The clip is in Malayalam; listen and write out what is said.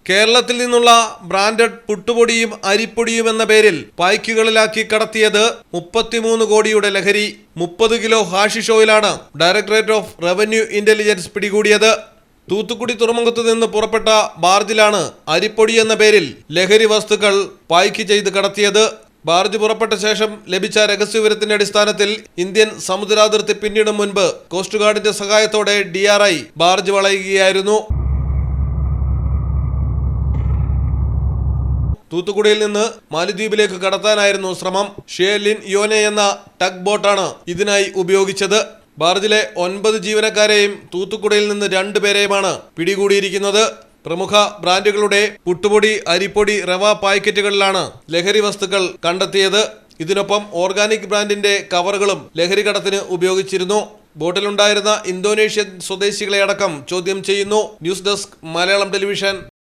കേരളത്തിൽ നിന്നുള്ള ബ്രാൻഡഡ് പുട്ടുപൊടിയും അരിപ്പൊടിയും എന്ന പേരിൽ പായ്ക്കുകളിലാക്കി കടത്തിയത് 33 കോടിയുടെ ലഹരി. 30 കിലോ ഹാഷിഷ് ഓയിലാണ് ഡയറക്ടറേറ്റ് ഓഫ് റവന്യൂ ഇന്റലിജൻസ് പിടികൂടിയത്. തൂത്തുക്കുടി തുറമുഖത്ത് നിന്ന് പുറപ്പെട്ട ബാർജിലാണ് അരിപ്പൊടി എന്ന പേരിൽ ലഹരി വസ്തുക്കൾ പായ്ക്ക് ചെയ്ത് കടത്തിയത്. ബാർജ് പുറപ്പെട്ട ശേഷം ലഭിച്ച രഹസ്യവിവരത്തിന്റെ അടിസ്ഥാനത്തിൽ ഇന്ത്യൻ സമുദ്രാതിർത്തി പിന്നിടും മുൻപ് കോസ്റ്റ് ഗാർഡിന്റെ സഹായത്തോടെ DRI ബാർജ് വളയുകയായിരുന്നു. തൂത്തുക്കുടിയിൽ നിന്ന് മാലിദ്വീപിലേക്ക് കടത്താനായിരുന്നു ശ്രമം. ഷേലിൻ യോനെ എന്ന ടഗ് ബോട്ടാണ് ഇതിനായി ഉപയോഗിച്ചത്. ബാർജിലെ 9 ജീവനക്കാരെയും തൂത്തുക്കുടിയിൽ നിന്ന് 2 പേരെയുമാണ് പിടികൂടിയിരിക്കുന്നത്. പ്രമുഖ ബ്രാൻഡുകളുടെ പുട്ടുപൊടി, അരിപ്പൊടി, റവ പാക്കറ്റുകളിലാണ് ലഹരി വസ്തുക്കൾ കണ്ടെത്തിയത്. ഇതിനൊപ്പം ഓർഗാനിക് ബ്രാൻഡിന്റെ കവറുകളും ലഹരി കടത്തിന് ഉപയോഗിച്ചിരുന്നു. ബോട്ടിലുണ്ടായിരുന്ന ഇന്തോനേഷ്യൻ സ്വദേശികളെ അടക്കം ചോദ്യം ചെയ്യുന്നു. News desk, Malayalam television.